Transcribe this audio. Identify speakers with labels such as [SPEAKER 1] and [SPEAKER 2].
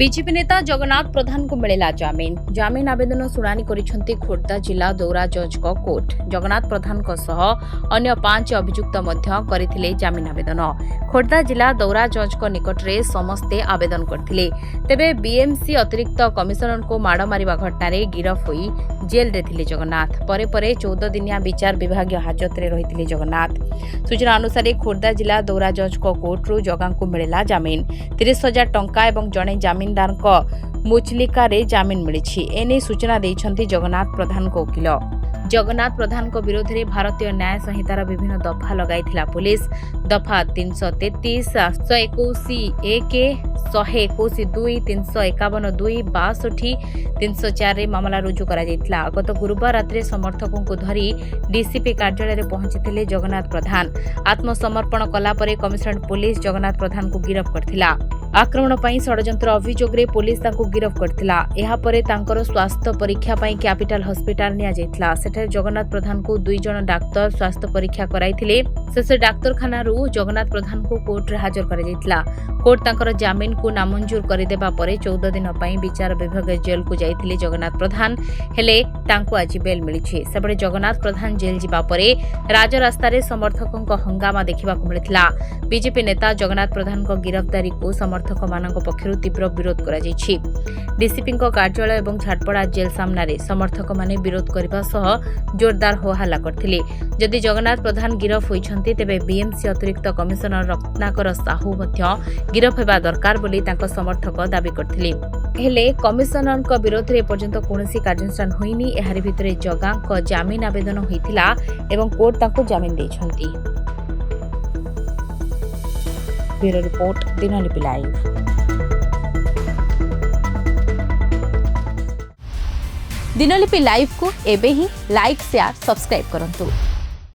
[SPEAKER 1] BJP नेता जगन्नाथ प्रधान को मिलेला जामिन जामिन आवेदन शुणाणी करिसेंती खोर्धा जिला दौरा जज को कोर्ट जगन्नाथ प्रधान को सह अन्य 5 अभियुक्त मध्य करथिले जामिन आवेदन खोर्धा जिला दौरा जज को निकट रे समस्ते आवेदन करथिले तेबे बीएमसी अतिरिक्त कमिशनर को माड़ मारिबा घटना रे गिरफ होई जेल रे थिले जगन्नाथ परे परे 14 दिनिया विचार विभाग हाजत रे रहिथिले जगन्नाथ सूचना अनुसार खोर्धा जिला दौरा जज को कोर्ट रु जगा को मिलेला जामिन 30,000 टंका एवं जणे जामिनदार मुचलिका रे जामिन मिली एने सूचना देइछंती जगन्नाथ प्रधान को वकील जगन्नाथ प्रधान को विरोध में भारतीय न्याय संहितार विभिन्न दफा लगाइथिला पुलिस दफा 333 121 121 2 351 2 62 304 रे मामला रुजु करा जायतिला गत गुरुवार रात्रि समर्थकों को धरी डीसीपी कार्यालय रे पहुंचीथिले जगन्नाथ प्रधान आत्मसमर्पण कला परे कमिशनरेट पुलिस जगन्नाथ प्रधान को गिरफ करथिला आक्रमण पई षडयंत्र अभियोग रे पुलिस तांको गिरफ करथिला एहा परे तांकर स्वास्थ्य परीक्षा पई कैपिटल हॉस्पिटल निया जायतिला सेठे जगन्नाथ प्रधान को 2 जण डाक्टर स्वास्थ्य परीक्षा कराइथिले से डाक्तरखाना रु जगन्नाथ प्रधान को कोर्ट रे हाजर करा जायतिला कोर्ट तांकर जामिन को नामंजूर करिदेबा परे 14 दिन पई विचार विभाग जेल को जाइथिले जगन्नाथ प्रधान हेले तांको आज बेल मिलिछि सेबडे जगन्नाथ प्रधान जेल जिबा परे राजरास्ता रे समर्थकों को हंगामा देखिबा को मिलिथिला बीजेपी नेता जगन्नाथ प्रधान को गिरफ्तारी को समर्थक मानक पक्षरु तीव्र विरोध करा जायछि डीसीपी को कार्यालय एवं झाटपड़ा जेल सामना रे समर्थक माने विरोध करबा सह जोरदार होहल्ला करथिले जदि जगन्नाथ प्रधान गिरफ होइछन्ति तेबे बीएमसी अतिरिक्त कमिशनर रत्नाकर साहू मध्य गिरफ हेबा दरकार बोली तांको समर्थक दाबी करथिले हेले कमिशनर को विरोध रे पर्यंत कोनोसी कार्यानुष्ठान होइनी एहारि भितरे जगा को जामिन आवेदन होइथिला एवं कोर्ट तांको जामिन दैछन्ति ब्यूरो रिपोर्ट दिनलिपि लाइव
[SPEAKER 2] दिनलिपि लाइव को एबे ही लाइक शेयर सब्सक्राइब करंतु।